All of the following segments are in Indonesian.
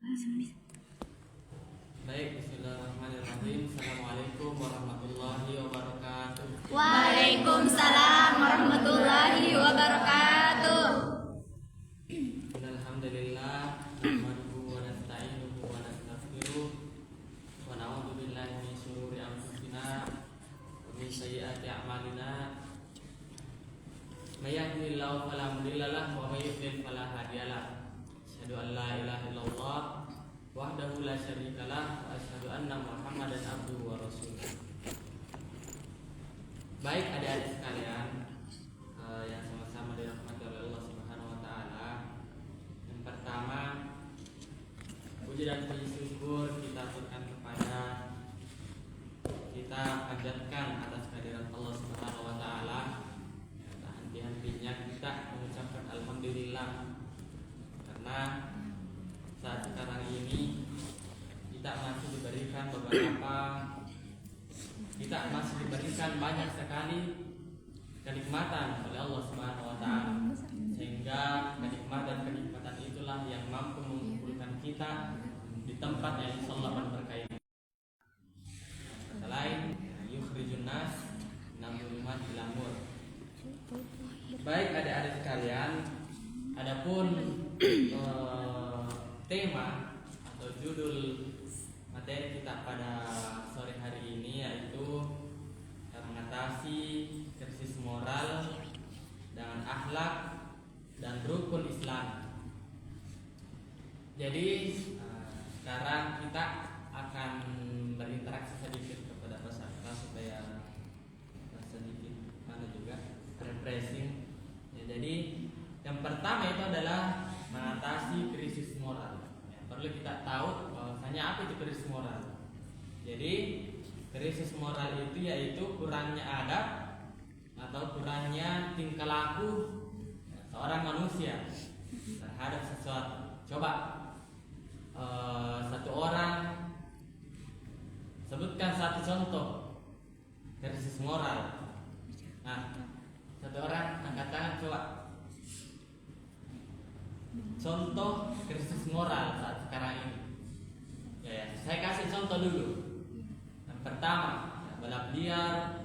Baik, bismillahirrahmanirrahim. Assalamualaikum warahmatullahi wabarakatuh. Waalaikumsalam warahmatullahi wabarakatuh. Alhamdulillah, nahmaduhu wa nasta'inuhu wa nastaghfiruh wa na'udzu billahi min syururi anfusina wa min sayyiati a'malina. May yahdihillahu fala mudilla lahu wa may yudlil fala hadiya lahu. Asyhadu an la ilaha illallah wahdahu la syarikalah wa asyhadu anna Muhammadan abduhu wa rasuluh. Baik adik-adik sekalian yang sama-sama dirahmati oleh Allah Subhanahu wa taala. Yang pertama, puji dan puji syukur kita aturkan kepada kita panjatkan atas kehadiran Allah Subhanahu wa taala. Henti-hentinya kita mengucapkan alhamdulillah, karena saat sekarang ini kita masih diberikan banyak sekali kenikmatan oleh Allah Subhanahu wa taala, sehingga kenikmatan itulah yang mampu mengumpulkan kita di tempat yang insyaallah berkah ini. Selain yukhrijun nas minadh-dhulumati ilal nur. Baik adik-adik sekalian, adapun tema atau judul materi kita pada sore hari ini yaitu mengatasi krisis moral dengan akhlak dan rukun Islam. Jadi sekarang kita akan berinteraksi sedikit kepada peserta supaya sedikit refreshing. Jadi yang pertama itu adalah mengatasi krisis moral. Perlu kita tahu bahwasanya apa itu krisis moral. Jadi krisis moral itu yaitu kurangnya adab atau kurangnya tingkah laku seorang manusia terhadap sesuatu. Coba satu orang sebutkan satu contoh krisis moral. Nah, satu orang angkat tangan coba. Contoh krisis moral saat sekarang ini. Ya, saya kasih contoh dulu. Yang pertama, balap liar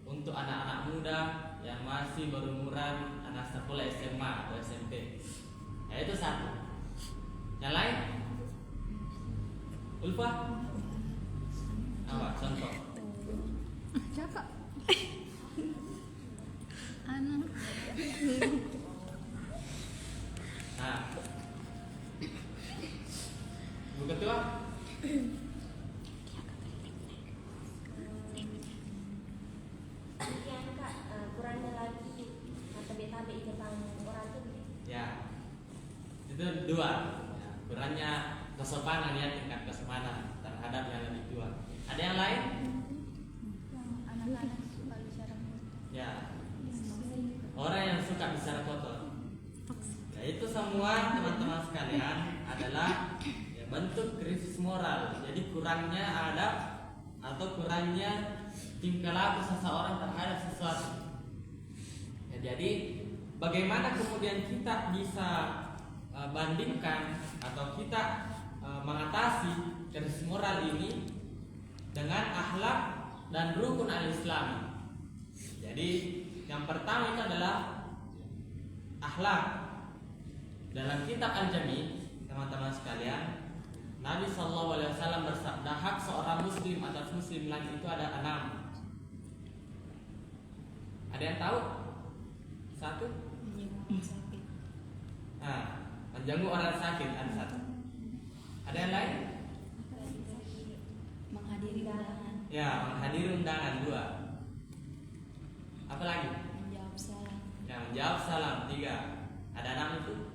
untuk anak-anak muda yang masih berumuran anak sekolah SMA atau SMP. Ya, itu satu. Yang lain? Ulfa? Apa contoh? Cakap. Anak. Nah, Bu Ketua. Kurangnya lagi tabe-tabe di depan orang itu. Ya, itu dua. Ya, kurangnya kesopanan ya, tingkat kesopanan terhadap yang lebih tua. Ada yang lain? Anak-anak suka bicara. Ya, orang yang suka bicara kotor. Ya, itu semua teman-teman sekalian adalah ya, bentuk krisis moral. Jadi kurangnya adab atau kurangnya tingkah laku seseorang terhadap sesuatu. Ya, jadi bagaimana kemudian kita bisa bandingkan atau kita mengatasi krisis moral ini dengan akhlak dan rukun al-Islami. Jadi yang pertama itu adalah akhlak. Dalam kitab Al-Jami, teman-teman sekalian, Nabi SAW bersabda, hak seorang muslim atas muslim lain itu ada 6. Ada yang tahu? 1? Nah, menjenguk orang sakit ada 1. Ada yang lain? Menghadiri undangan. Ya, menghadiri undangan 2. Apa lagi? Menjawab salam. Ya, menjawab salam 3. Ada 6 itu?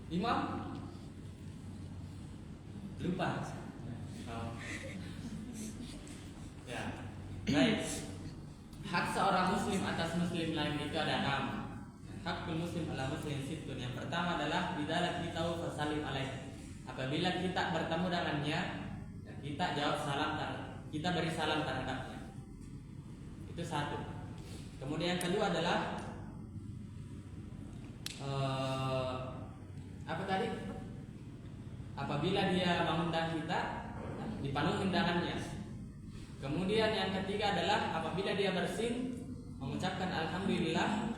5? Lupa. Oh. Ya, baik. Hak seorang muslim atas muslim lain itu ada 6. Hakul muslim ala muslim situn. Yang pertama adalah bidalah kita fasalim alaih. Apabila kita bertemu dengannya, kita jawab salam, kita beri salam terhadapnya. Itu 1. Kemudian yang kedua adalah apabila dia mengundang kita, dipenuhi undangannya. Kemudian yang ketiga adalah apabila dia bersin, mengucapkan alhamdulillah,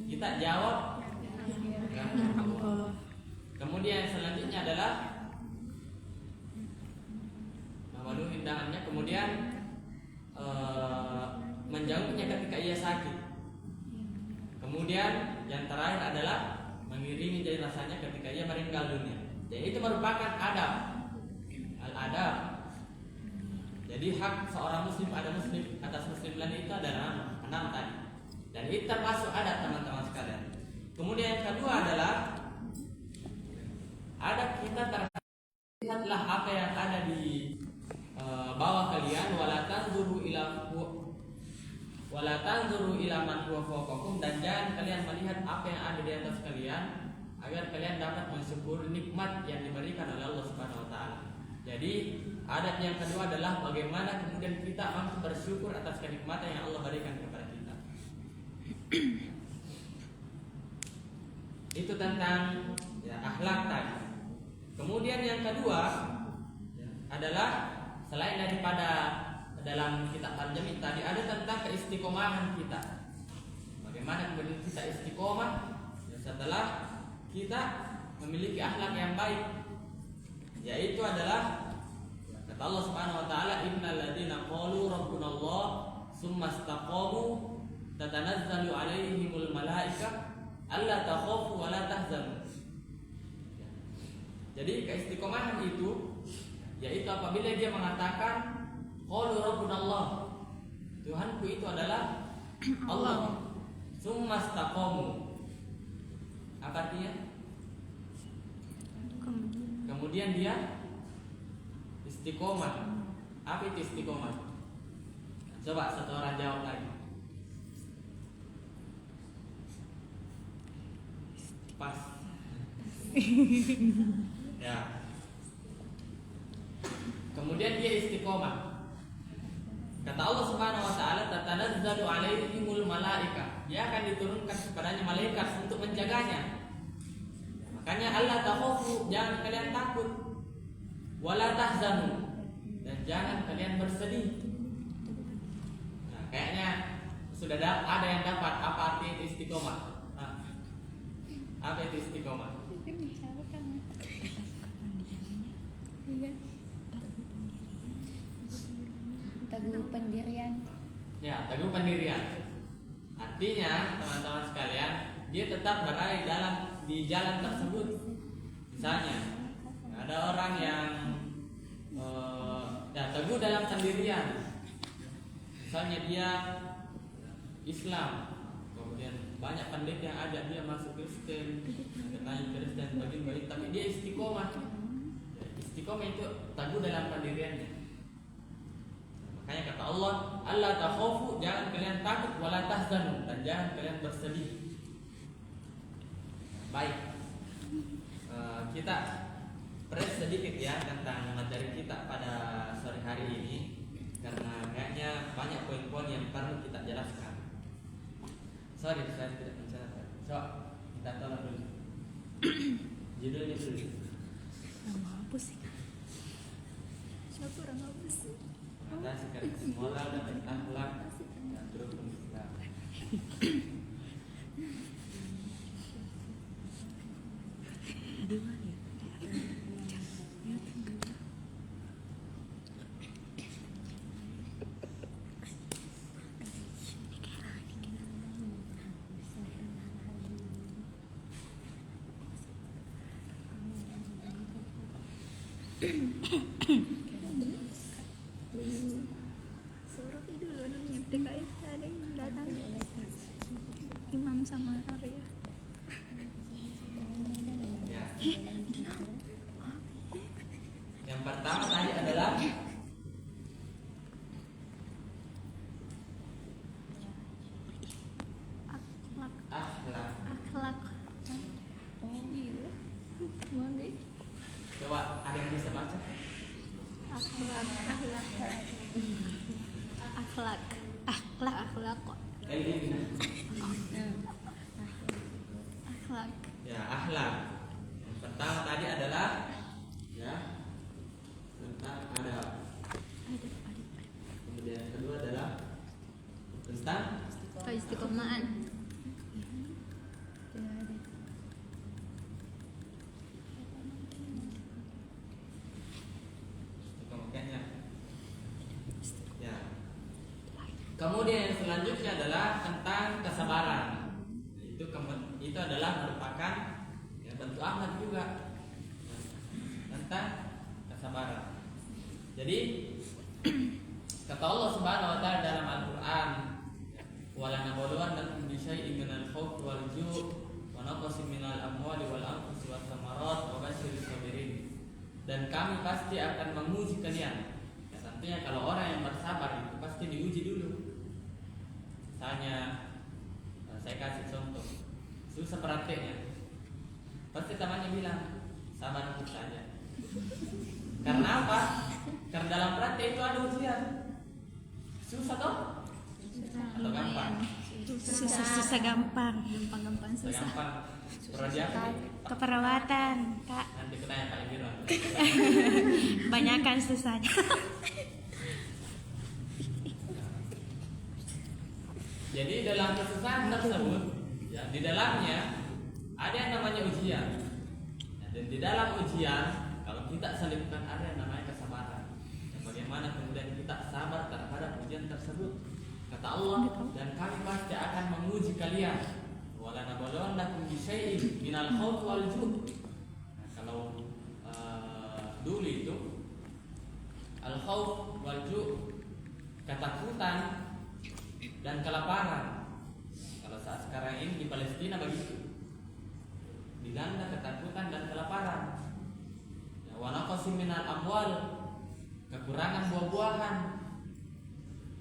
kita jawab alhamdulillah. Kemudian selanjutnya adalah memenuhi undangannya, kemudian menjawabnya ketika ia sakit. Kemudian yang terakhir adalah mengiringi jari rasanya ketika ia meninggal dunia. Jadi itu merupakan adab, al-adab. Jadi hak seorang muslim ada muslim atas muslim lain itu adalah 6 tadi. Dan itu termasuk adab teman-teman sekalian. Kemudian yang kedua adalah adab kita terlihatlah apa yang ada di bawah kalian, wala tanzuru ila man huwa fawqakum, dan jangan kalian melihat apa yang ada di atas kalian, agar kalian dapat mensyukuri nikmat yang diberikan oleh Allah Subhanahu wa taala. Jadi adab yang kedua adalah bagaimana kemudian kita mampu bersyukur atas kenikmatan yang Allah berikan kepada kita. Itu tentang akhlak tadi. Kemudian yang kedua adalah selain daripada dalam kitab Al-Jami' tadi ada tentang keistiqomahan kita. Bagaimana kemudian kita istiqomah setelah kita memiliki akhlak yang baik, yaitu adalah kata Allah Subhanahu wa taala, innal ladzina qalu rabbunallah tsumma istaqamu tatanazzalu alaihimul malaikah alla takhafu wa la tahzanu. Jadi keistiqomahan itu yaitu apabila dia mengatakan qalu rabbunallah, Tuhanku itu adalah Allah, tsumma istaqamu, apa artinya? Kemudian dia istiqomah. Apa itu istiqomah? Coba satu orang jawab lagi. Pas. Ya. Kemudian dia istiqomah. Kata Allah Subhanahu wa taala, tatanazzalu alaihimul malaika. Dia akan diturunkan kepadanya malaikat untuk menjaganya. Makanya Allah takhafu, jangan kalian takut, wala tahzanu, dan jangan kalian bersedih. Nah, kayaknya sudah ada yang dapat apa arti istiqomah. Nah, apa itu istiqomah? Teguh pendirian. Ya, teguh pendirian. Artinya teman-teman sekalian, dia tetap berada di jalan tersebut. Misalnya ada orang yang teguh dalam pendirian. Misalnya dia Islam, kemudian banyak pendeta yang ajak dia masuk Kristen, katanya Kristen baik-baik, tapi dia istiqomah. Istiqomah itu teguh dalam pendiriannya. Makanya kata Allah, Allah takhafu, jangan kalian takut, wala tahzanu, dan jangan kalian bersedih. Baik, kita press sedikit ya tentang materi kita pada sore hari ini, karena kayaknya banyak poin-poin yang perlu kita jelaskan. Sorry, saya tidak mencatat. Coba kita tolong dulu. Judulnya dulu. Apa sih? Siapa orang apa sih? Atasi krisis moral dan akhlak dan rukun Islam. Suruh itu dulu namanya PKS ada yang datang. Imam sama Arya. Ya. Yang pertama tadi adalah akhlak. Akhlak. Oh iya. Boleh. Coba ada yang bisa baca? Akhlak. Kayak gini. Akhlak. Ya, akhlak. Yang pertama tadi adalah ya adab. Kemudian yang kedua adalah tentang Keistiqomahan. istiqomahnya. Ya. Kemudian yang selanjutnya adalah tentang kesabaran. Itu adalah merupakan ya, bentuk akhlak juga tentang kesabaran. Jadi kata Allah Subhanahu wa taala dalam Al-Qur'an, "Wala nabluwannakum bi syai'in minal khawfi wal ju' wa naqsin minal amwali wal anfusi was samarat wa basyiris sabirin." Dan kami pasti akan menguji kalian. Ya, tentunya kalau orang yang bersabar itu pasti diuji dulu. Misalnya saya kasih contoh, susah prakteknya, pasti temannya bilang sabar saja. Karena apa? Karena dalam praktek itu ada ujian. Susah toh? Atau gampang? Susah gampang. Gampang susah. Gampang. Prodi apa nih? Keperawatan, Kak. Nanti ketanya Kak Ibira. Banyakan susahnya. Jadi dalam kesusahan tersebut, ya, di dalamnya ada yang namanya ujian. Ya, dan di dalam ujian, kalau kita selipkan ada yang namanya kesabaran. Ya, bagaimana kemudian kita sabar terhadap ujian tersebut? Kata Allah, dan kami pasti akan menguji kalian. Wala nabluwannakum bi syai'in minal khawfi wal ju'. Nah, kalau dulu itu al-khawf wal ju' ketakutan dan kelaparan. Kalau saat sekarang ini di Palestina begitu, dilanda ketakutan dan kelaparan. Ya, wa naqsin minal amwal, kekurangan buah-buahan.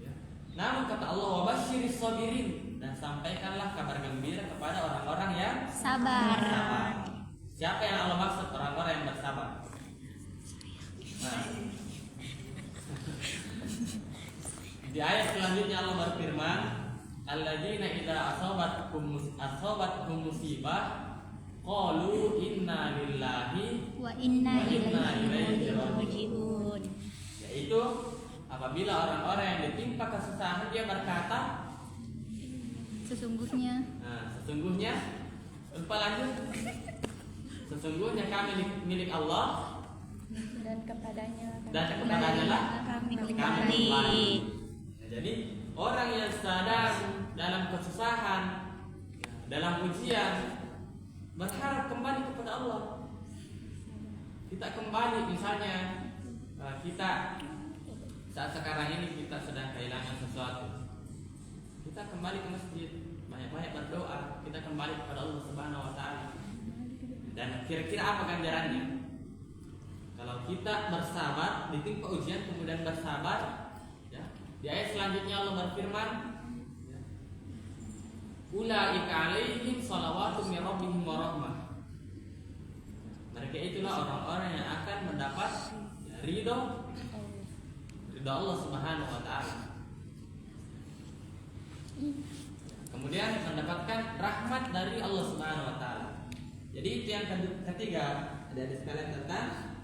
Ya. Namun kata Allah, wa basyiris sabirin, dan sampaikanlah kabar gembira kepada orang-orang yang Sabar. bersabar. Siapa yang Allah maksud orang-orang yang bersabar? Nah, di ayat selanjutnya Allah berfirman, alladzina idza asabatkum musibah qalu inna lillahi Wa inna ilaihi raji'un. Yaitu apabila orang-orang yang ditimpa kesusahan dia berkata, Sesungguhnya lupa lanjut, sesungguhnya kami milik Allah Dan kepadanya lah kami kami kembali. Nah, jadi orang yang sadar dalam kesusahan, dalam ujian, berharap kembali kepada Allah. Kita kembali, misalnya kita saat sekarang ini kita sedang kehilangan sesuatu, kita kembali ke masjid, banyak-banyak berdoa, kita kembali kepada Allah Subhanahu wa taala. Dan kira-kira apa ganjarannya? Kalau kita bersabar, ditimpa ujian kemudian bersabar, ya, di ayat selanjutnya Allah berfirman, ya, ulaika alaihim shalawatun min rabbihim wa rahmah. Mereka itulah orang-orang yang akan mendapat, ya, ridho Allah Subhanahu wa taala. Kemudian mendapatkan rahmat dari Allah Subhanahu wa taala. Jadi itu yang ketiga, ada sekalian tentang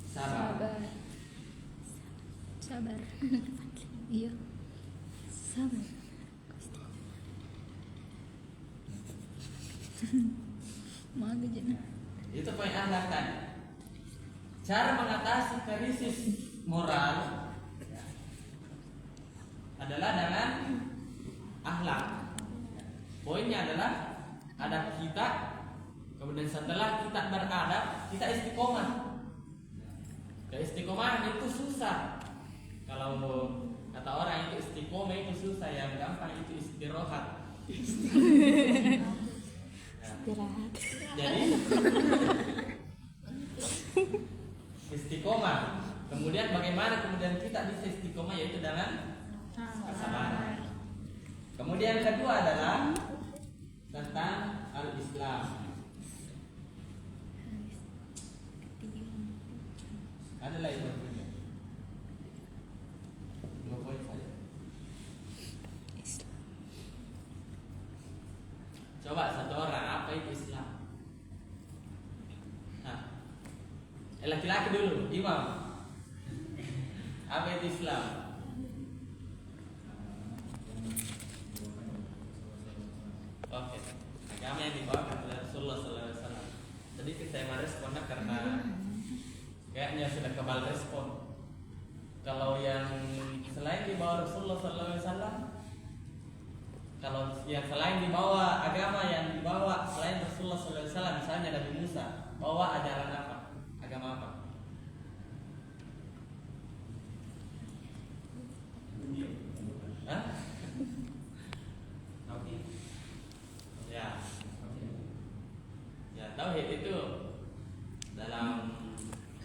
sabar. Iya. Sabar. Maga jana. Itu poin akhlak tadi. Cara mengatasi krisis moral adalah dengan akhlak. Poinnya adalah adab kita. Kemudian setelah kita beradab, kita istiqomah. Istiqomah itu susah. Kalau kata orang itu istiqomah itu susah, yang gampang itu istirahat. Istirahat. Jadi istiqomah. Kemudian bagaimana kemudian kita bisa istiqomah, yaitu dengan kesabaran. Kemudian kedua adalah tentang al-Islam. Ada lagi berikutnya. 2 poin saja. Coba satu orang, apa itu Islam? Nah, Laki-laki dulu, imam. Apa itu Islam? Oke, agama yang dibawakan oleh Rasulullah SAW. Tadi saya meresponnya karena kayaknya sudah kebal respon. Kalau yang selain dibawa Rasulullah SAW, kalau yang selain dibawa agama yang dibawa selain Rasulullah SAW, misalnya Nabi Musa, bawa ajaran apa? Agama apa? Hah? Ya. Ya, tauhid itu dalam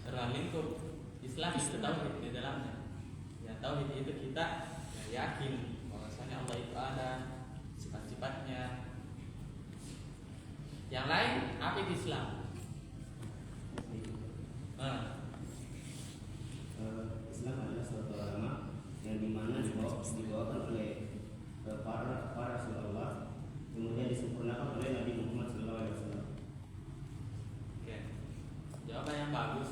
ruang lingkup Islam itu tauhid di dalamnya. Ya, tauhid itu kita yakin bahwasanya Allah itu ada, sifat-sifatnya. Yang lain apa itu Islam? Islam adalah suatu agama yang dimana dibawakan oleh para Rasulullah, kemudian disempurnakan oleh Nabi Muhammad SAW. Oke, jawaban yang bagus.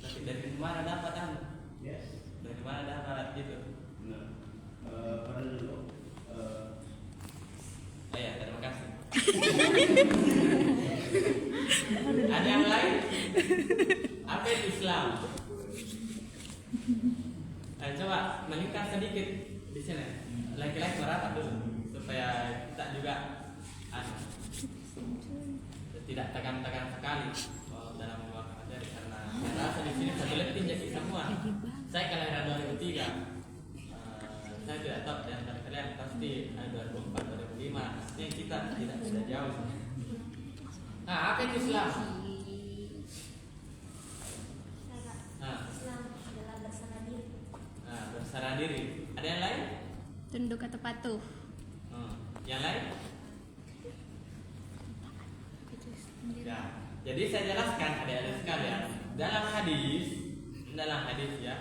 Tapi dari mana dapat Anda? Yes. Dari mana dapat itu? Nah, pada dulu Ya, terima kasih. Ada yang lain? Apa itu Islam? Coba meningkat sedikit di sini. Laki-laki merapat dulu supaya kita juga tidak tegang-tegang sekali dalam dua materi, karena saya rasa di sini satu letting jadi semua. Saya kelahiran 2003. Saya tidak tahu di antara kalian pasti 2004, 2005. Artinya kita tidak sudah jauh. Nah, apa itu Islam? Islam adalah berserah diri. Nah, berserah diri. Ada yang lain? Tunduk atau patuh. Yang lain? Ya. Jadi saya jelaskan adik-adik sekalian, dalam hadis ya,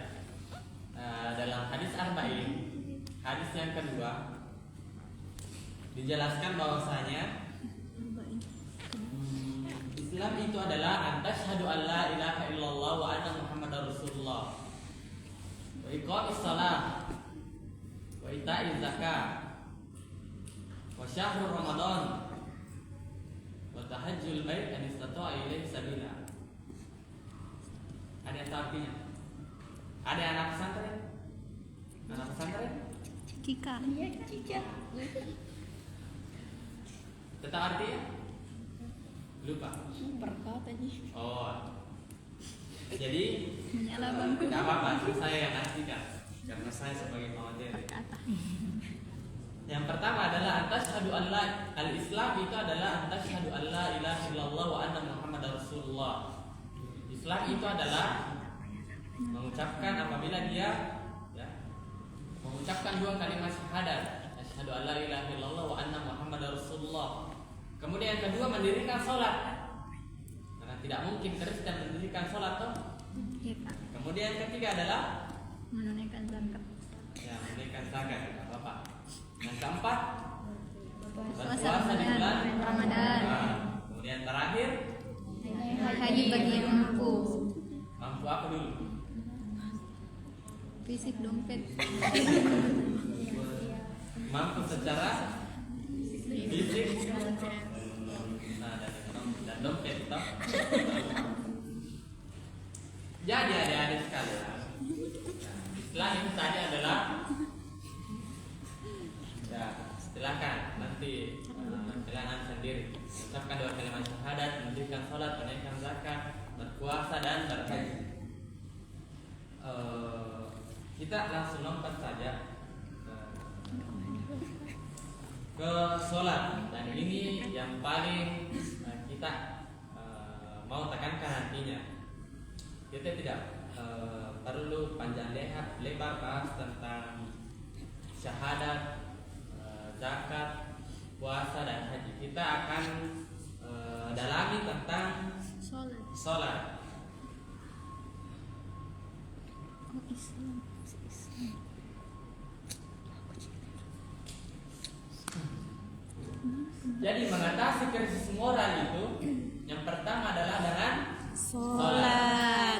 dalam hadis arba'in, hadis yang kedua, dijelaskan bahwasanya Islam itu adalah antasyhadu an la ilaha illallah wa anna muhammadar rasulullah wa iqamis shalah wa ita'iz zakah wa syahrul ramadan wa tahajjul bait an istata'a ilaihi sabila. Ada yang tahu artinya? Ada anak pesantren? Anak pesantren? Cika. Iya, Cica. Tetap artinya? Lupa. Berkata nih. Oh. Jadi Menyala bangku. tidak apa-apa, saya yang artikan karena saya sebagai pemateri. Yang pertama adalah antasyhadu an la al-Islam itu adalah antasyhadu an la ilaha illallah wa anna muhammadar rasulullah. Islam itu adalah mengucapkan apabila dia mengucapkan dua kalimat syahadat, asyhadu an la ilaha illallah wa anna muhammadar rasulullah. Kemudian yang kedua mendirikan sholat, karena tidak mungkin Kristen mendirikan sholat toh. Iya, Kak. Kemudian yang ketiga adalah Menunaikan zakat. menunaikan zakat, tidak apa-apa. Yang keempat Puasa di bulan Ramadan. Nah, kemudian terakhir Haji bagi yang mampu. mampu apa dulu? Fisik dompet. Mampu secara fisik, dan dompet toh. Jadi adik-adik sekalian, Islam itu tadi adalah ya silakan nanti kalian sendiri ucapkan dua kalimat syahadat, mendirikan sholat, menunaikan zakat, berpuasa dan berhaji. Kita langsung lompat saja ke sholat, dan ini yang paling kita mau tekankan nantinya. Kita tidak perlu panjang lebar bahas tentang syahadat, zakat, puasa dan haji. Kita akan dalami tentang sholat. Oh, Islam. Jadi mengatasi krisis moral itu yang pertama adalah dengan Sholat.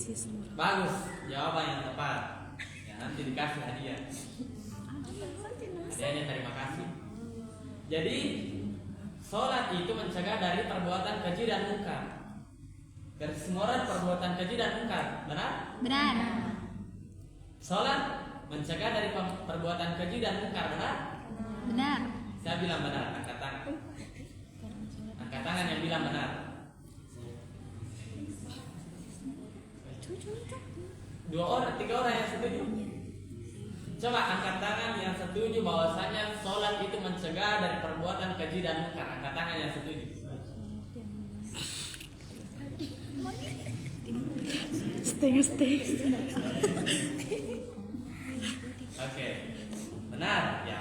krisis moral. Bagus, jawaban yang tepat. Ya, nanti dikasih hadiah. Hadiahnya terima kasih. Jadi sholat itu mencegah dari perbuatan keji dan munkar. Garis moral perbuatan keji dan munkar, benar? Benar. Sholat mencegah dari perbuatan keji dan munkar, benar? Benar. Saya bilang benar, angkat tangan. Angkat tangan yang bilang benar. Tiga orang yang setuju. Coba angkat tangan yang setuju bahwasanya sholat itu mencegah dari perbuatan keji dan munkar. Angkat tangan yang setuju. Stay. Oke, benar ya.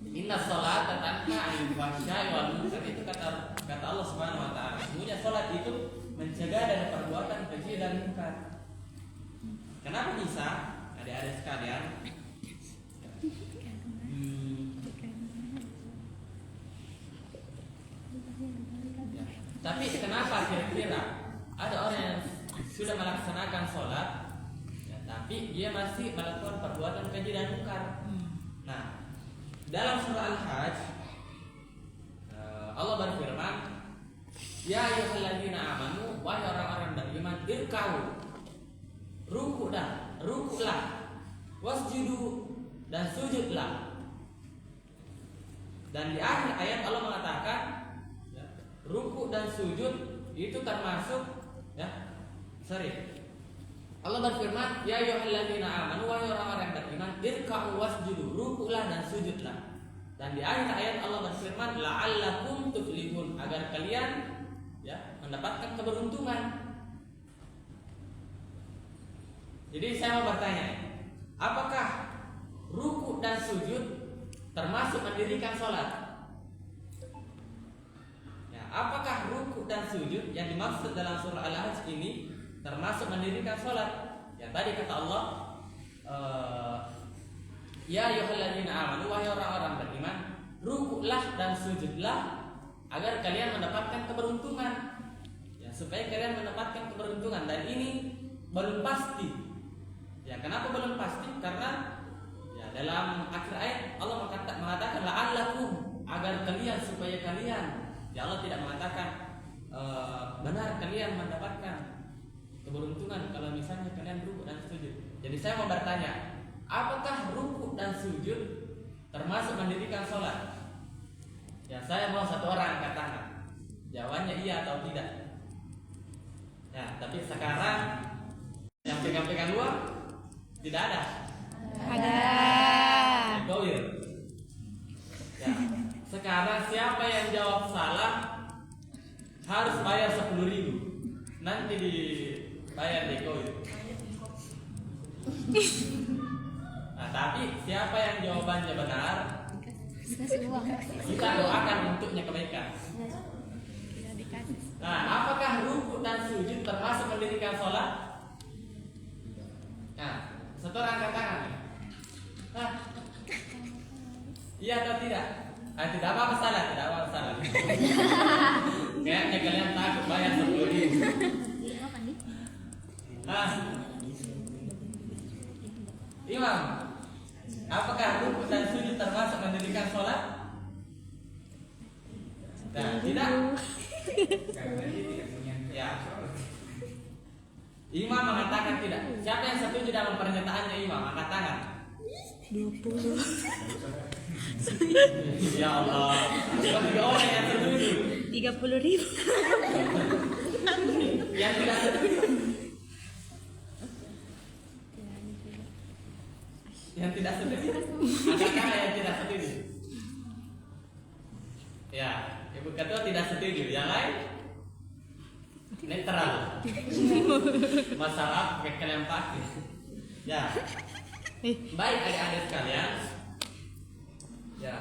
Inna sholat tanha anil fahsya'i wal munkar, itu kata Allah Subhanahu wa taala. Sesungguhnya sholat itu mencegah dari perbuatan keji dan munkar. Kenapa bisa? Adik-adik sekalian, ya. Tapi kenapa kira-kira ada orang yang sudah melaksanakan sholat, ya, tapi dia masih melakukan perbuatan keji dan munkar? Nah, dalam surah Al-Hajj Allah berfirman, ya ayyuhalladzina amanu, wahai orang-orang beriman, irka'u, rukuklah, wasjudu, dan sujudlah. Dan di akhir ayat Allah mengatakan, ya, ruku dan sujud itu termasuk, ya, Allah berfirman, ya ayyuhalladzina amanu, wahai orang-orang beriman, irka'u wasjudu, rukuklah dan sujudlah. Dan di akhir ayat Allah berfirman, la'allakum tuflihun, agar kalian, ya, mendapatkan keberuntungan. Jadi saya mau bertanya, apakah ruku dan sujud termasuk mendirikan sholat? Ya, apakah ruku dan sujud yang dimaksud dalam surah Al-Hajj ini termasuk mendirikan sholat? Ya, tadi kata Allah, ya ayyuhalladzina amanu, wahai orang-orang beriman, rukuklah dan sujudlah agar kalian mendapatkan keberuntungan. Ya, supaya kalian mendapatkan keberuntungan. Dan ini belum pasti. Ya, kenapa belum pasti? Karena ya, dalam akhir ayat Allah mengatakan la'allakum, agar kalian, supaya kalian. Ya, Allah tidak mengatakan benar kalian mendapatkan keberuntungan kalau misalnya kalian rukuk dan sujud. Jadi saya mau bertanya, apakah rukuk dan sujud termasuk mendirikan sholat? Ya, saya mau satu orang angkat tangan. Jawabannya iya atau tidak. Ya, tapi sekarang yang pegang-pegang luar tidak ada. Ada. Goir. Ya, sekarang siapa yang jawab salah harus bayar 10.000. Nanti dibayar di goir. Nah, tapi siapa yang jawabannya benar, kita doakan untuknya kebaikan. Nah, apakah rukuk dan sujud termasuk mendirikan sholat? Nah, satu orang angkat tangan. Nah, iya atau tidak? Tidak apa-apa salah, tidak apa-apa salah. Kayaknya kalian takut bayar 10.000. Nah, Imam, apakah rukuk dan sujud termasuk mendirikan sholat? Nah, tidak. Ya. Imam mengatakan tidak. Siapa yang setuju dalam pernyataannya Imam? Angkat tangan. 20. Ya Allah. Cuma 3 orang yang setuju. 30.000. Yang tidak setuju. Yang tidak setuju. Angkat tangan yang tidak setuju. Ya, Ibu Ketua tidak setuju. Yang lain netral. Masalah kalian pakai. Ya. Baik adik-adik sekalian. Ya.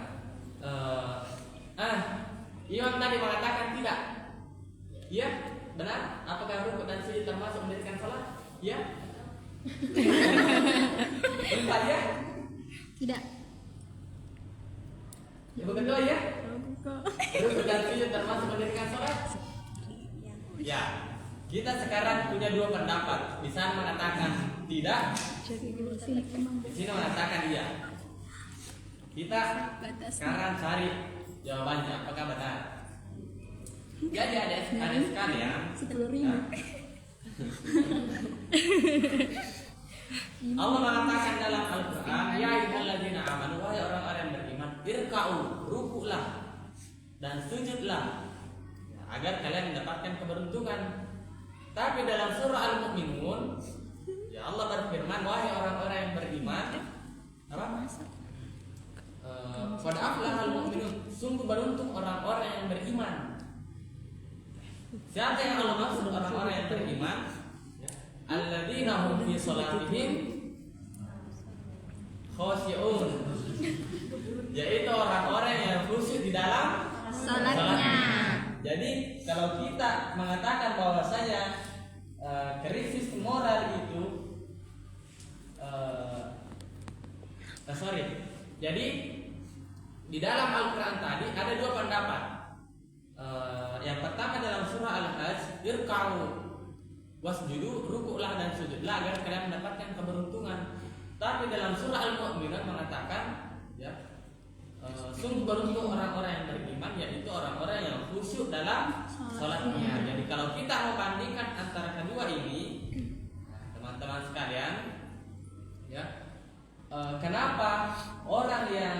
Imam tadi mengatakan tidak. Iya, benar? Apakah rukuk dan sujud termasuk mendirikan salat? Iya. Benar ya? Tidak. Ibu Ketua ya? Rukuk dan sujud termasuk mendirikan salat? Ya. Kita sekarang punya dua pendapat. Di sana mengatakan tidak, Jadi dulu sini emang di sini mengatakan iya. Kita sekarang cari jawabannya apakah benar. Jadi ada sekalian, 10.000. Allah mengatakan dalam Al-Quran, ya ayyuhalladzina amanu, wahai orang-orang yang beriman, irka'u, rukuklah dan sujudlah agar kalian mendapatkan keberuntungan. Tapi dalam surah Al-Mu'minun, ya Allah berfirman, wahai orang-orang yang beriman, apa? Qad aflahal mu'minun, sungguh beruntung orang-orang yang beriman. Siapa yang Allah maksud orang-orang yang beriman? Alladzina hum fi shalatihim khashi'un, yaitu orang-orang yang khusyuk di dalam Salatnya. Jadi kalau kita mengatakan bahwasanya krisis moral itu jadi di dalam Al-Quran tadi ada dua pendapat. Yang pertama dalam surah Al-Hajj, irka'u wasjudu, rukuklah dan sujudlah agar kalian mendapatkan keberuntungan. Tapi dalam surah Al-Mu'minun mengatakan, ya, sungguh beruntung orang-orang yang beriman, yaitu orang-orang yang khusyuk dalam sholatnya. Jadi kalau kita membandingkan antara kedua ini, teman-teman sekalian, ya, kenapa orang yang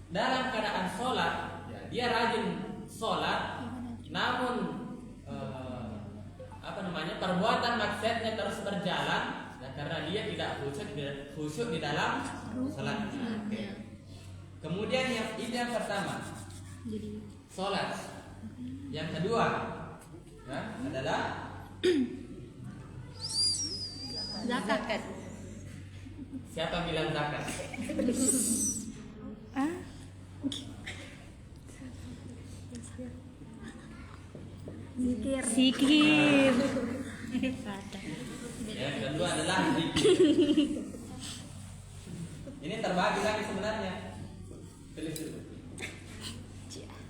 dalam keadaan sholat, ya, dia rajin sholat, namun perbuatan maksiatnya terus berjalan, ya, karena dia tidak khusyuk di dalam sholatnya. Kemudian yang pertama, sholat. Yang kedua, ya, adalah zakat. Siapa bilang zakat? Zikir. Yang kedua adalah zikir. Ini terbagi lagi sebenarnya. Tulis dulu.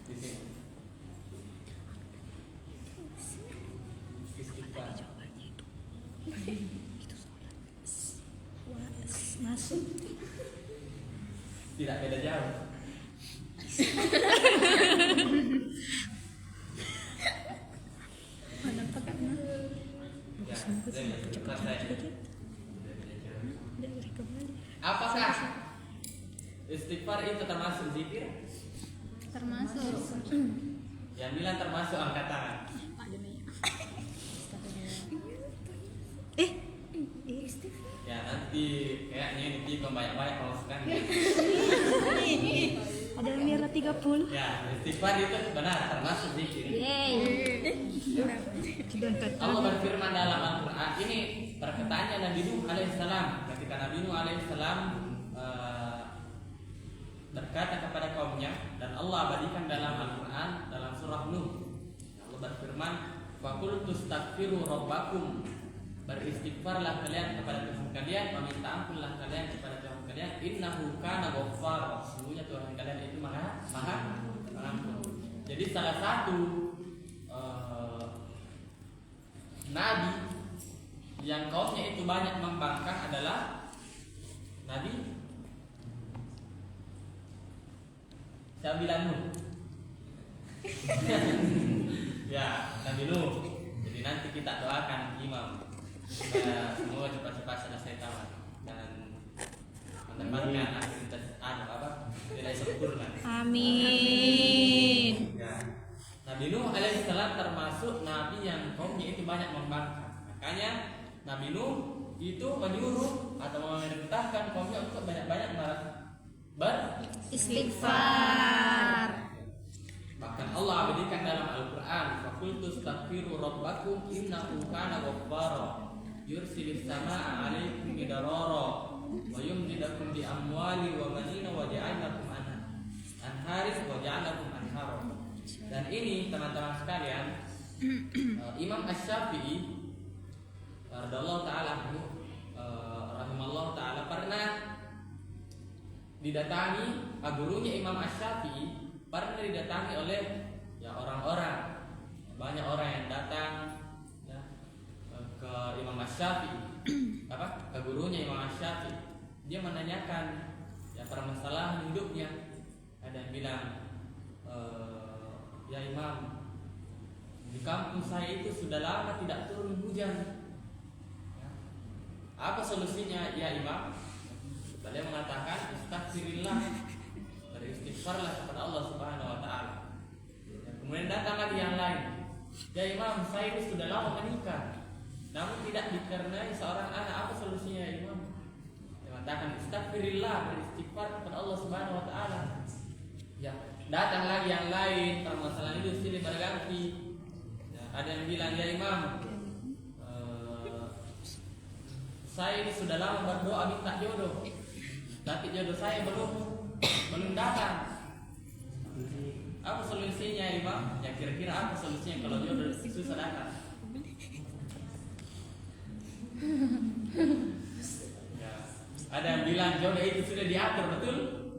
Di sini. Istighfar. Masuk. Tidak beda jauh. Mana pakainya? Ya, cepat saya. Kembali. Apakah istighfar itu termasuk zikir? Termasuk. Yang bilang termasuk angkat tangan. Ya nanti kayaknya ini banyak-banyak pemasukan. Ada yang merah 30. Ya, istighfar itu benar termasuk zikir. Allah berfirman dalam Al-Quran, ini perkataannya Nabi Nuh alaihissalam ketika Nabi Nuh alaihissalam berkata kepada kaumnya, dan Allah abadikan dalam Al-Quran dalam surah Nuh. Allah berfirman, "Faqul tustaghfiru rabbakum", beristighfarlah kalian kepada Tuhan kalian, meminta ampunlah kalian kepada Tuhan kalian, innahu kana ghaffar, sesungguhnya Tuhan kalian itu maha pengampun. Jadi salah satu nabi yang kaumnya itu banyak membangkang adalah Nabi Nuh. Ya, Nabi Nuh. Jadi nanti kita doakan imam supaya semua cepat-cepat selesai tamat dan mendapatkan akhir tidak sempurna. Amin. Ya. Nabi Nuh alaihissalam termasuk nabi yang kaumnya itu banyak membangkang. Makanya Nabi Nuh itu menyuruh atau memerintahkan kaumnya untuk banyak-banyak Istighfar. Bahkan Allah abadikan dalam Al-Quran, "Faqultu astaghfiru rabbakum innahu kana ghaffara yursilis samaa'a 'alaikum midrara wa yumdidukum bi amwali wa banina wa ja'alakum anharis wa ja'alakum anhara." Dan ini teman-teman sekalian, Imam Asy-Syafi'i radhiyallahu taala rahimallahu taala pernah didatangi, gurunya Imam Asy-Syafi'i pernah didatangi oleh ya orang-orang, banyak orang yang datang, ya, Imam Asy-Syafi'i, ke gurunya Imam Asy-Syafi'i. Dia menanyakan ya permasalahan hidupnya. Ada yang bilang, ya Imam, di kampung saya itu sudah lama tidak turun hujan. Apa solusinya ya Imam? Beliau mengatakan, istighfarillah, beristighfarlah kepada Allah Subhanahu wa taala. Kemudian datang lagi yang lain. Ya Imam, saya ini sudah lama menikah, namun tidak dikaruniai seorang anak. Apa solusinya ya Imam? Dia mengatakan, istighfarillah, beristighfar kepada Allah Subhanahu wa taala. Ya, datang lagi yang lain, permasalahan itu silih berganti. Ya, ada yang bilang, ya Imam, saya ini sudah lama berdoa minta jodoh, tapi jodoh saya belum datang. Apa solusinya Imam? Ya kira-kira apa solusinya kalau jodoh susah datang? Ya, ada yang bilang jodoh itu sudah diatur, betul?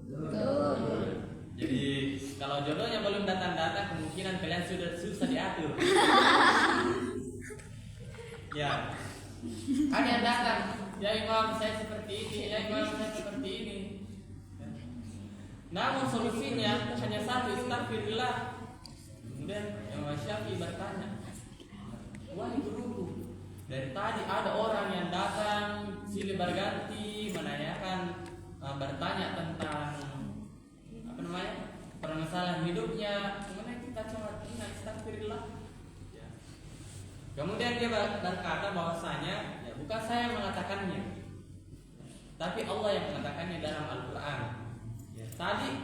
Betul. Jadi kalau jodohnya belum datang, kemungkinan kalian sudah susah diatur. Ya. Ada yang datang, ya Imam saya seperti ini, ya Imam saya seperti ini. Namun solusinya hanya satu, istighfarillah. Kemudian Imam Syafi'i bertanya, wahai guruku, dari tadi ada orang yang datang silih berganti menanyakan, bertanya tentang permasalahan hidupnya. Kemudian kita coba istighfarillah. Kemudian dia berkata bahwasanya ya bukan saya yang mengatakannya, tapi Allah yang mengatakannya dalam Al-Quran. Ya, tadi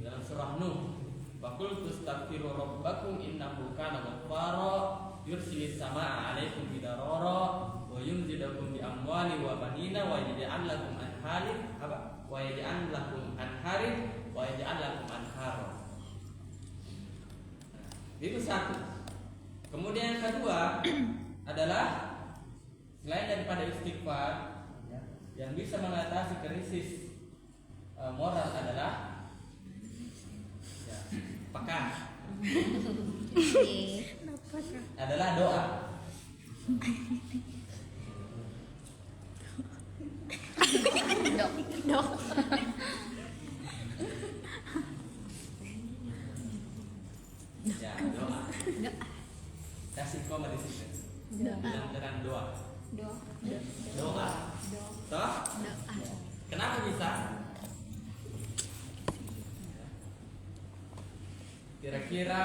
dalam surah Nuh, "Faqul tastaghfiru rabbakum innahu kana ghaffara yursilis samaa'a 'alaikum bidarara wa yumdidukum bi amwali wa banina wa yaj'al lakum anharin wa yaj'al lakum anharin wa yaj'al lakum anhara." Itu satu. Kemudian yang kedua adalah selain daripada istighfar, yang bisa mengatasi krisis moral adalah ya, peka. Adalah doa. Ya, doa. Kasih koma di situ. Dengan doa. Doa. Toh? Kenapa bisa? Kira-kira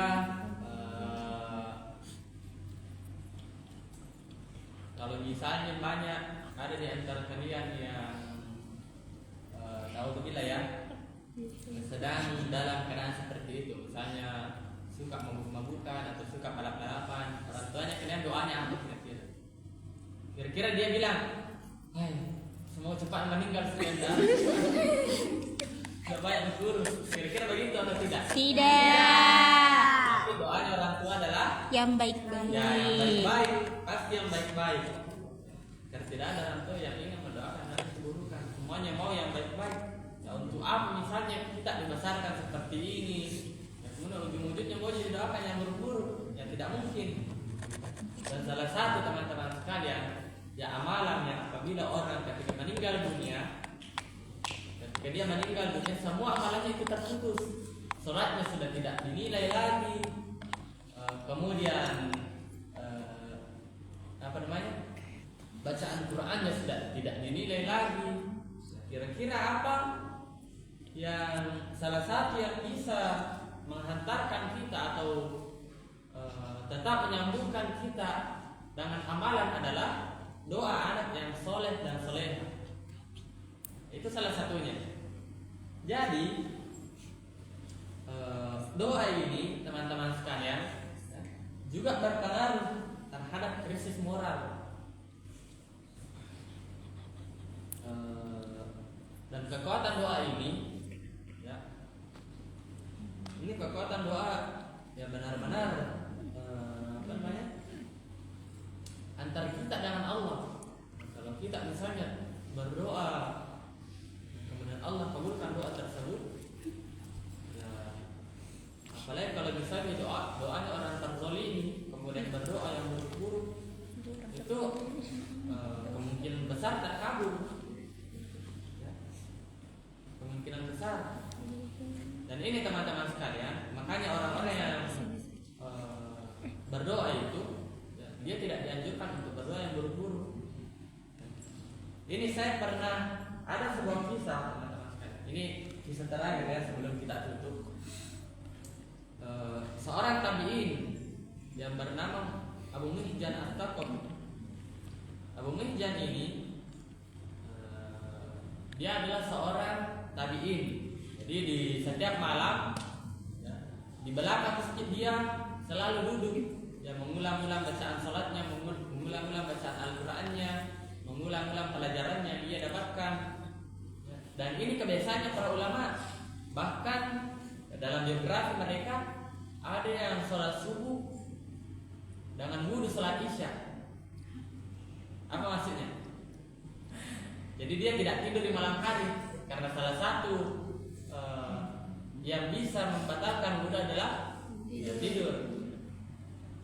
kalau misalnya banyak ada di antara kalian yang tahu begila ya, sedang dalam keadaan seperti itu, misalnya suka mabuk-mabukan atau suka balap-balapan, orang tuanya kalian doanya apa kira-kira? Kira-kira dia bilang, hai, semua cepat meninggal sekalian dah. Gak banyak berkurus. Kira-kira begitu atau tidak? Tidak. Tapi doanya orang tua adalah Yang baik-baik. ya, yang baik-baik, pasti yang baik-baik. Karena tidak ada orang tua yang ingin mendoakan dari keburukan. Semuanya mau yang baik-baik. Ya, untuk apa misalnya kita dibesarkan seperti ini? Kemudian ujung-ujungnya mau jadi doakan yang buruk-buruk, yang tidak mungkin. Dan salah satu teman-teman sekalian, ya amalan yang apabila orang ketika meninggal dunia, ketika dia meninggal dunia, semua amalannya itu terputus. Sholatnya sudah tidak dinilai lagi. Kemudian bacaan Qurannya sudah tidak dinilai lagi. Kira-kira apa yang salah satu yang bisa menghantarkan kita atau tetap menyambungkan kita dengan amalan adalah doa anak yang soleh dan soleha. Itu salah satunya. Jadi doa ini teman-teman sekalian juga berpengaruh terhadap krisis moral. Dan kekuatan doa ini, ya, ini kekuatan doa ya benar-benar antar kita dengan Allah. Kalau kita misalnya berdoa, kemudian Allah kabulkan doa tersebut, ya, apalagi kalau misalnya doanya orang terzalimi, kemudian berdoa yang buruk-buruk, itu itu kemungkinan besar tak kabur. Ya. Kemungkinan besar. Dan ini teman-teman sekalian, makanya orang-orang yang berdoa itu ya, dia tidak dianjurkan untuk berdoa yang buru-buru. Ini saya pernah ada sebuah kisah teman-teman sekalian. Ini kisah terakhir ya sebelum kita tutup. Seorang tabi'in yang bernama Abu Mihjan At-Taqafi. Abu Mihjan ini dia adalah seorang tabi'in. Jadi di setiap malam ya, di belakang masjid dia selalu duduk ya, mengulang-ulang bacaan salatnya, mengulang-ulang bacaan Al-Qur'annya, mengulang-ulang pelajarannya dia dapatkan ya. Dan ini kebiasaannya para ulama. Bahkan dalam biografi mereka ada yang sholat subuh dengan wudhu sholat isya. Apa maksudnya? Jadi dia tidak tidur di malam hari karena salah satu yang bisa membatalkan wudhu adalah tidur.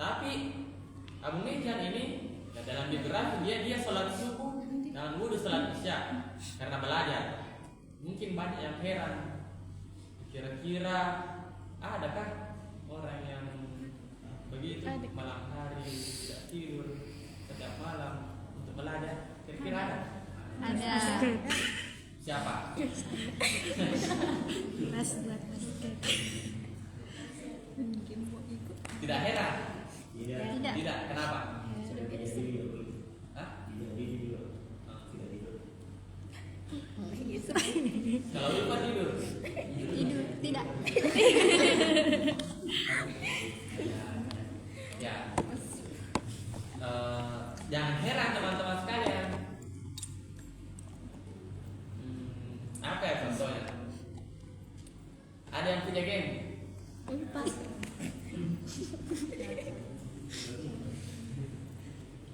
Tapi Abu Mihjan ini dalam biografi dia sholat subuh dengan wudhu sholat isya karena belajar. Mungkin banyak yang heran, kira-kira adakah orang yang begitu malam hari tidak tidur setiap malam untuk belajar? Kira-kira ada? Ada. Siapa? Mas buat basket. Mungkin mau ikut. Tidak heran? Tidak. Tidak. Kenapa? Sudah Tidak biasa. tidur. Hah? Tidak tidur. Tidak tidur. Kalau lupa tidur? Tidur tidak. Ya. Jangan heran teman-teman sekalian. Apa ya contohnya? Ada yang punya game?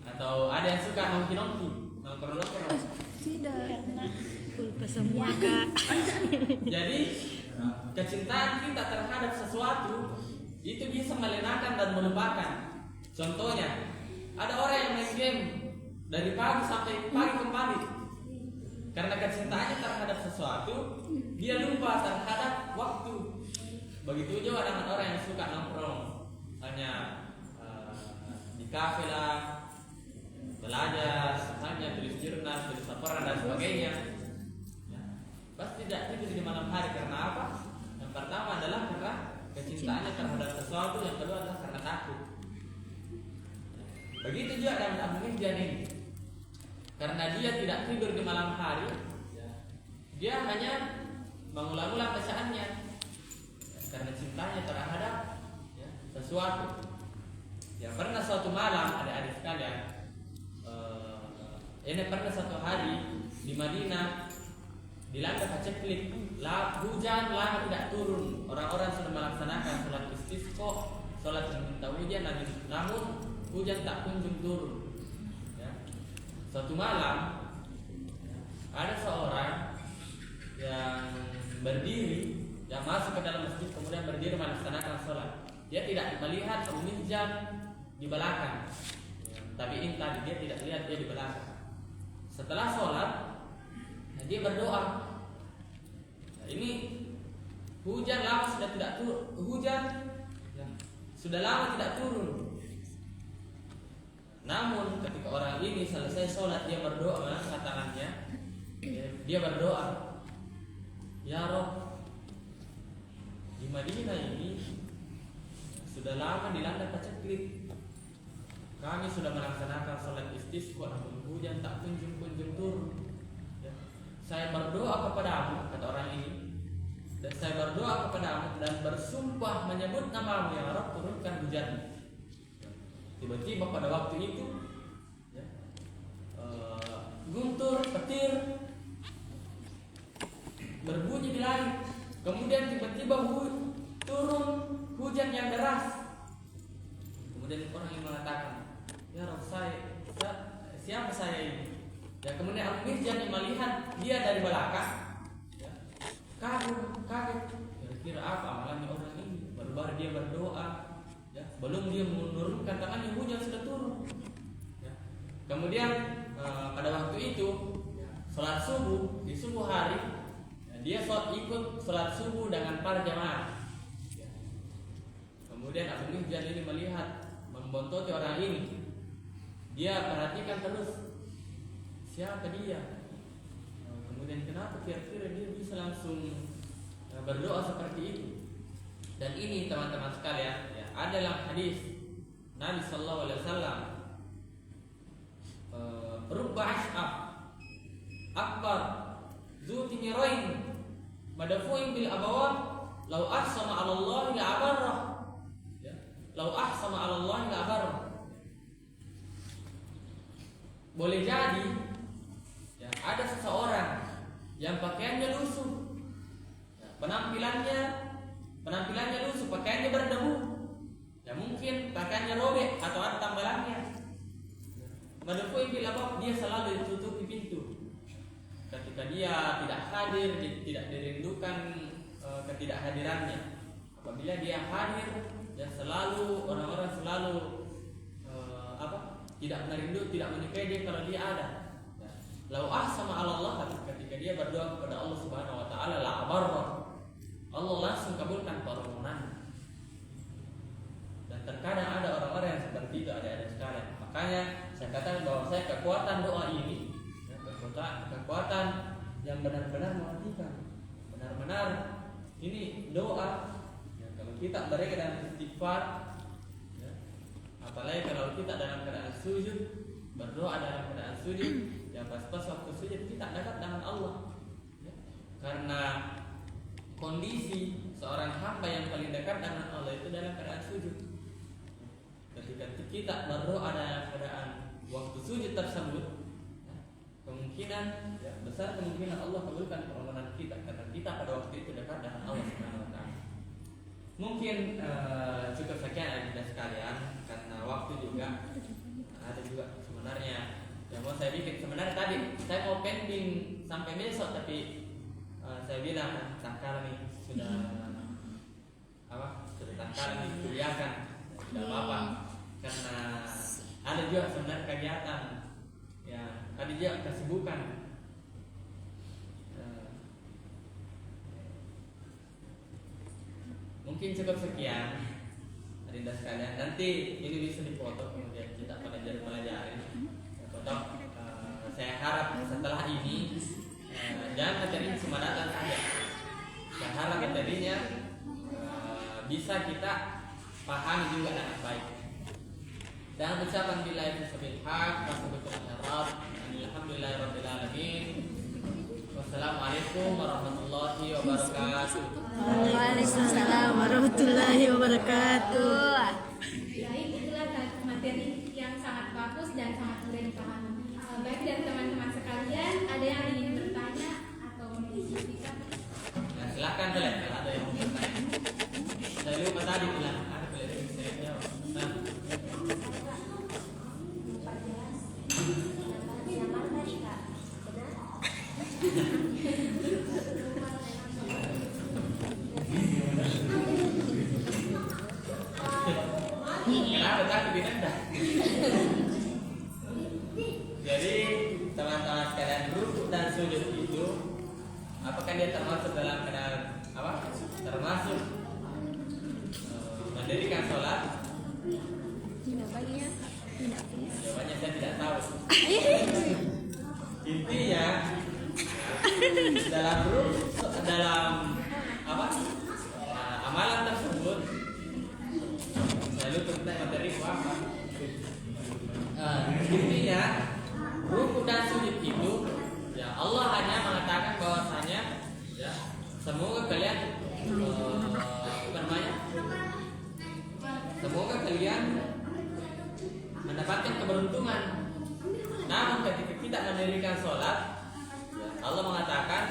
Atau ada yang suka nongki-nongki? Nongkrong-nongkrong? Tidak. Lupa semua kak. Jadi kecintaan kita terhadap sesuatu itu bisa melenakan dan melupakan. Contohnya, ada orang yang main game dari pagi sampai pagi kembali karena kecintaannya terhadap sesuatu, dia lupa terhadap waktu. Begitu juga dengan orang yang suka nongkrong, hanya di kafe lah, belajar, hanya tulis jurnal, tulis laporan dan sebagainya. Pasti tidak tidur di malam hari karena apa? Yang pertama adalah karena kecintaannya terhadap sesuatu, yang kedua adalah karena takut. Begitu juga dengan Abu Mihjan ini. Karena dia tidak tidur di malam hari, dia hanya mengulang-ulang bacaannya karena cintanya terhadap sesuatu. Ya pernah suatu malam adik-adik sekalian, ini pernah suatu hari di Madinah dilanda paceklik, hujan lama tidak turun. Orang-orang sudah melaksanakan sholat istisqa, sholat meminta hujan, namun hujan tak kunjung turun. Ya. Suatu malam ada seorang yang berdiri, yang masuk ke dalam masjid kemudian berdiri melaksanakan sholat. Dia tidak melihat Abu Mihjan di belakang, tapi tadi dia tidak lihat dia di belakang. Setelah sholat dia berdoa. Nah, ini hujan lama sudah tidak turun, sudah lama tidak turun. Namun ketika orang ini selesai sholat, dia berdoa mengangkat tangannya. Dia berdoa, ya Rob, di Madinah ini sudah lama dilanda paceklik. Kami sudah melaksanakan sholat istisqa, namun hujan tak kunjung turun. Saya berdoa kepadamu, kata orang ini, dan saya berdoa kepadamu dan bersumpah menyebut namamu ya Rabb, turunkan hujan. Tiba-tiba pada waktu itu guntur, petir berbunyi di langit. Kemudian tiba-tiba turun hujan yang deras. Kemudian orang yang mengatakan, ya Rabb, siapa saya ini? Ya, kemudian Abu Mihjan yang melihat dia dari belakang, ya, kaget. Kira-kira apa amalannya orang ini? Baru-baru dia berdoa, ya, belum dia menurunkan tangannya hujan sudah turun. Ya. Kemudian pada waktu itu sholat subuh di subuh hari, dia ikut sholat subuh dengan para jamaah. Kemudian Abu Mihjan ini melihat, membontoti orang ini. Dia perhatikan terus, siapa dia? Kemudian kenapa kira-kira dia bisa langsung berdoa seperti itu? Dan ini teman-teman sekalian, ya, adalah hadis Nabi Sallallahu Alaihi Wasallam. Rubba ash'ab akbar zuti mirain madafuin bil abawah lau ahsama 'ala Allah la abarra, ya, lau ahsama 'ala Allah la abarra. Boleh jadi, ya, ada seseorang yang pakaiannya lusuh, ya, penampilannya lusuh, pakaiannya berdebu, ya mungkin pakaiannya robek atau ada tambalannya. Madafui bil abab, dia selalu ditutupi pintu. Ketika dia tidak hadir, tidak dirindukan ketidakhadirannya. Apabila dia hadir, ya selalu orang-orang selalu tidak merindu, tidak menyukai dia kalau dia ada. Ya. Lau ahsama 'ala Allah, ketika dia berdoa kepada Allah Subhanahu wa taala, la abarra, Allah langsung kabulkan permohonan. Dan terkadang ada orang-orang yang seperti itu, ada sekalian. Makanya saya katakan bahwa saya kekuatan doa ini, ya, kekuatan yang benar-benar mematikan, benar-benar ini doa. Ya, kalau kita mereka dalam istighfar, ya, apalagi kalau kita dalam keadaan sujud, berdoa dalam keadaan sujud, ya pas-pas waktu sujud kita dekat dengan Allah. Ya, karena kondisi seorang hamba yang paling dekat dengan Allah itu dalam keadaan sujud. Ketika kita berdoa dalam keadaan waktu sujud tersebut, kemungkinan, ya, besar kemungkinan Allah kabulkan permohonan kita karena kita pada waktu itu dekat dengan Allah Subhanahu wa taala. Mungkin cukup sekian adik sekalian karena waktu juga ada juga sebenarnya yang mau saya bikin. Sebenarnya tadi saya mau pending sampai besok, tapi saya bilang tangkal nih sudah tangkal dikuliahkan, tidak apa-apa. Karena ada juga sebenarnya kegiatan, ya, ada juga kesibukan. Mungkin cukup sekian, adinda sekalian. Nanti ini bisa dipoto kemudian kita pelajari. Foto. Saya harap setelah ini jangan materi cuma datang saja. Saya harap materinya bisa kita pahami juga dengan baik. Dan ucapan billahi taufiq haq wa subhanallahi alhamdulillahirabbil alamin. Wassalamualaikum warahmatullahi wabarakatuh. Waalaikumsalam warahmatullahi wabarakatuh. Baik, itulah materi yang sangat bagus dan sangat mudah dipahami. Baik, dan teman-teman sekalian, ada yang ingin bertanya atau mendiskusikan? Nah, silakan boleh kalau ada yang mau bertanya. Saya lupa tadi bilang ada boleh saya jawab. Nah. Kenapa tak pindah? Jadi teman-teman sekalian, rukuk dan sujud itu apakah dia termasuk dalam keadaan apa? Termasuk mendirikan sholat? Jawabannya saya tidak tahu. Intinya dalam apa? Amalan tersebut saya lupa tentang materi apa. Intinya rukuk dan sujud itu, ya Allah hanya mengatakan bahwasanya, ya, semoga kalian semoga kalian mendapatkan keberuntungan. Namun ketika kita mendirikan sholat, ya, Allah mengatakan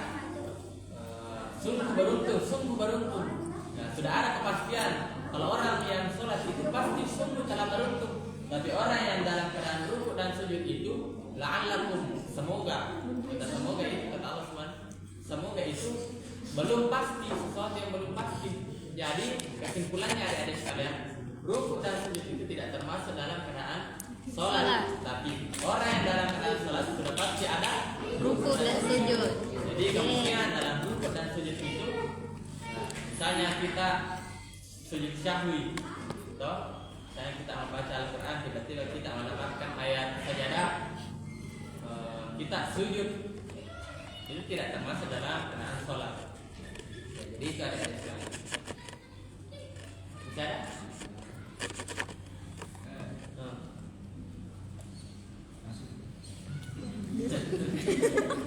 sungguh beruntung. Ya, sudah ada kepastian kalau orang yang sholat itu pasti sungguh telah beruntung. Tapi orang yang dalam keadaan rukuk dan sujud itu, la'allakum, semoga itu kata Allah SWT, semoga itu belum pasti, sesuatu yang belum pasti. Jadi kesimpulannya adik-adik sekalian, rukuk dan sujud itu tidak termasuk dalam keadaan sholat, tapi orang yang dalam keadaan sholat sudah pasti ada Rukuk dan sujud. Jadi kemungkinan dalam rukuk dan sujud itu, misalnya kita sujud syahwi, toh, misalnya kita membaca Al-Quran, tiba-tiba kita mendapatkan ayat sajadah, kita sujud, itu tidak termasuk dalam keadaan sholat. Jadi itu ada istilah. Bisa ada?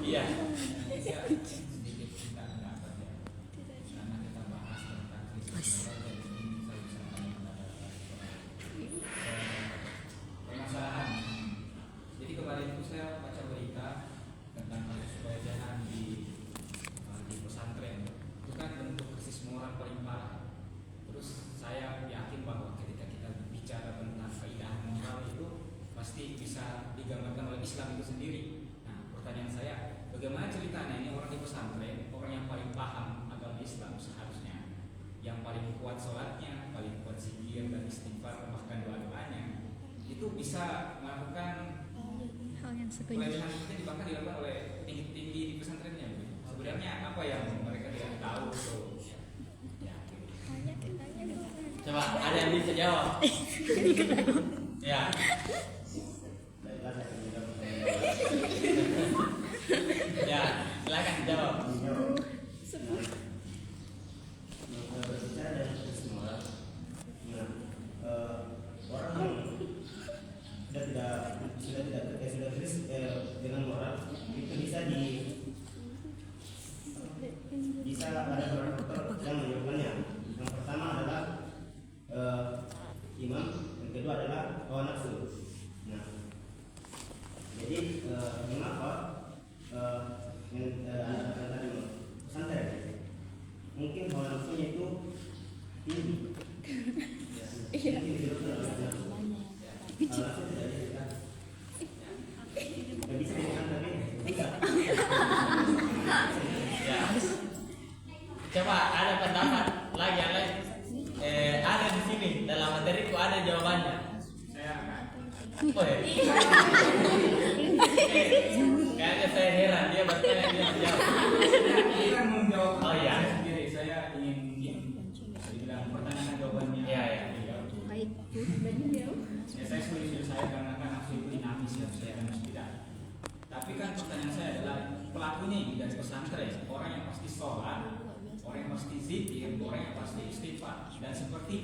Iya. Sedikit kita pendapat ya, karena kita bahas tentang Kristus moral, jadi ini saya bisa permasalahan. Jadi kemarin itu saya baca berita tentang kasus pelecehan di pesantren. Itu kan bentuk krisis moral paling parah. Terus saya yakin bahwa ketika kita bicara tentang keindahan moral itu pasti bisa digambarkan oleh Islam itu sendiri. Pertanyaan saya, bagaimana ceritanya ini orang di pesantren, orang yang paling paham agama Islam seharusnya, yang paling kuat sholatnya, paling kuat zikir dan istighfar, bahkan doa-doanya, itu bisa melakukan Hal yang setuju. pelecehan seperti bahkan dilakukan oleh tinggi-tinggi di pesantrennya. Sebenarnya apa yang mereka tidak tahu tuh? Coba ada yang bisa jawab? Ya. Baiklah, saya menjawab pertanyaan. Ya, silakan jawab. Berbicara dari krisis moral, orang yang sudah krisis dengan moral itu bisa ada beberapa faktor yang menyebabkannya. Yang pertama adalah imam, yang kedua adalah hawa nafsu. Nah, jadi mengapa yang tadi pesantren mungkin hawa nafsunya itu tinggi. Mungkin disebabkan oleh hawa nafsu. Hawa nafsu tidak bisa tidak bisa ditekan, tapi bisa. Ya. Coba ada pendapat lagi yang lain. Ada di sini dalam materiku ada jawabannya. Saya Oh ya. Kayaknya saya heran dia bertanya dia menjawab. bukan menjawab Oh, iya. saya sendiri, saya ingin dibilang pertanyaan jawabannya. Iya, iya. Baik. Ya, saya setuju saya karena kan nafsu itu dinamis ya, saya kan tidak. Tapi kan pertanyaan saya adalah pelakunya ini dari pesantren, orang yang pasti sholat, orang yang pasti zikir, orang yang pasti istighfar. Dan seperti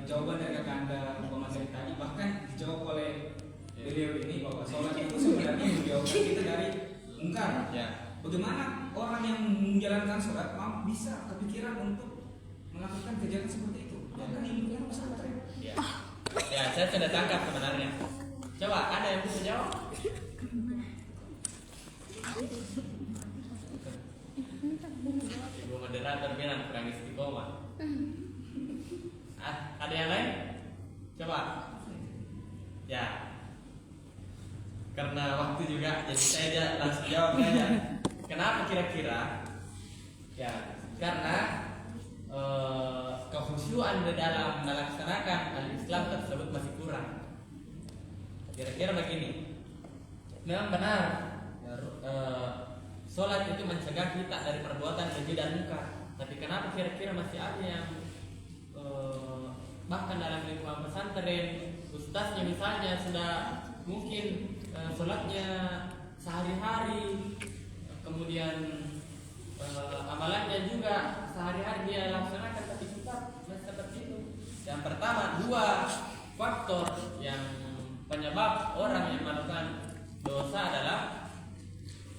jawaban dari kakak Anda pemateri tadi, bahkan dijawab oleh beliau ini bahwa sholat itu sebenarnya menjauhkan kita dari mungkar. Ya. Bagaimana orang yang menjalankan sholat mau bisa kepikiran untuk melakukan kejadian seperti itu? Ya kan ini bukan pesantren. Ya. Ya, saya sudah tangkap sebenarnya. Coba ada yang bisa jawab? Ibu moderator bilang kurang istiqomah. Ada yang lain? Coba. Ya. Karena waktu juga, jadi saya langsung jawab saja. Kenapa kira-kira? Ya, karena kekhusyuan di dalam melaksanakan al-Islam tersebut masih kurang. Kira-kira begini. Memang benar, sholat itu mencegah kita dari perbuatan keji dan munkar. Tapi kenapa kira-kira masih ada yang bahkan dalam lingkungan pesantren, ustaznya misalnya sudah mungkin sholatnya sehari-hari, kemudian amalannya juga sehari-hari dia laksanakan, tapi kita masih seperti itu. Yang pertama, dua faktor yang penyebab orang yang melakukan dosa adalah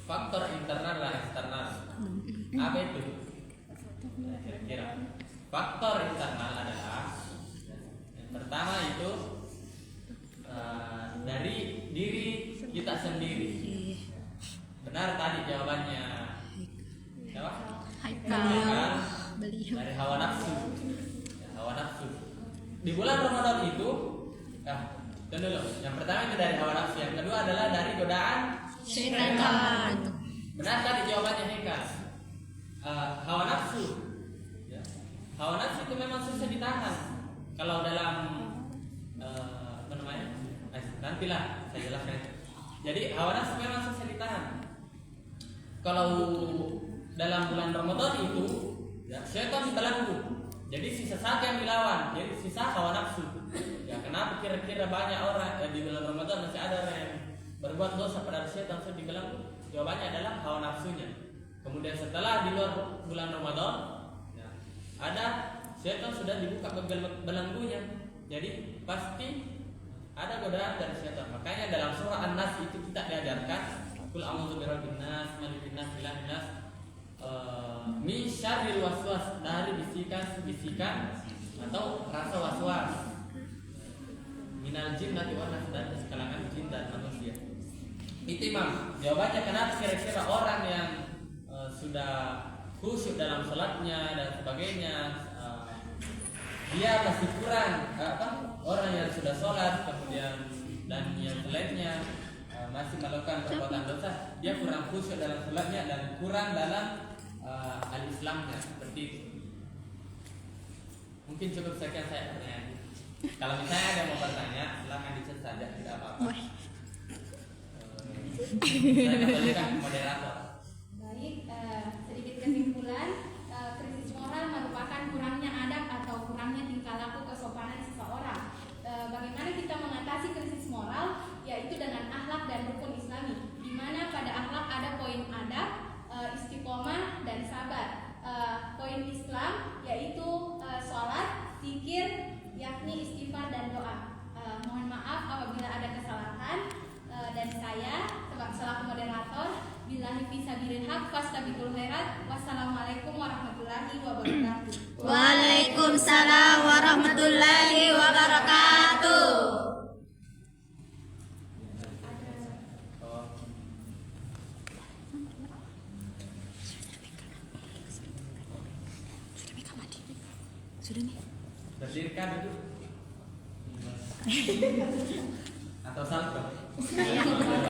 faktor internal dan eksternal. Apa itu? Kira-kira faktor internal adalah yang pertama itu dari diri kita sendiri. Benar tadi jawabannya. Siapa? Haikal. Beliau. Dari hawa nafsu. Hawa nafsu. Di bulan Ramadan itu, tunggu dulu. Yang pertama itu dari hawa nafsu. Yang kedua adalah dari godaan Syaitan. Benar tadi jawabannya Haikal. Hawa nafsu. Ya. Hawa nafsu itu memang susah ditahan. Kalau dalam apa namanya? nantilah saya jelaskan. Jadi hawa nafsu memang susah ditahan. Kalau dalam bulan Ramadan itu ya syaitan dibelenggu. Jadi sisa satu yang dilawan, jadi sisa hawa nafsu. Ya kenapa kira-kira banyak orang di bulan Ramadan masih ada orang yang berbuat dosa pada syaitan sudah dibelenggu? Jawabannya adalah hawa nafsunya. Kemudian setelah di luar bulan Ramadan, ya, ada syaitan sudah dibuka belenggunya. Jadi pasti ada godaan dari syaitan. Makanya dalam surah An-Nas itu kita diajarkan Qul a'udzu birabbin nas, malikin nas, ilahin nas, min syarril waswas, dari bisikan-bisikan atau rasa waswas. Minal jinnati wan nas, dari kalangan jin dan manusia. Itu Imam. Jawabannya kenapa kira-kira orang yang sudah khusyuk dalam salatnya dan sebagainya, dia masih kurang orang yang sudah sholat kemudian dan yang selainnya masih melakukan perbuatan dosa, dia kurang khusyuk dalam sholatnya dan kurang dalam al-Islamnya, seperti itu. Mungkin cukup sekian saya pertanyaan. Kalau misalnya ada yang mau bertanya, silakan di chat saja, tidak apa-apa. Saya kembalikan ke moderator. Baik, sedikit kesimpulan, krisis moral merupakan kurangnya adab atau kurangnya tingkah laku kesopanan seseorang. Bagaimana kita mengatasi krisis moral? Yaitu dengan akhlak dan rukun Islami, di mana pada akhlak ada poin adab, istiqomah dan sabar. Poin Islam yaitu sholat, zikir, yakni istighfar dan doa. Mohon maaf apabila ada kesalahan dan saya selaku moderator. Billahi fisabilil haq fastabiqul khairat. Wassalamualaikum warahmatullahi wabarakatuh. Waalaikumsalam warahmatullahi wabarakatuh. Sudah nih. Berdirikan dulu. Atau salto.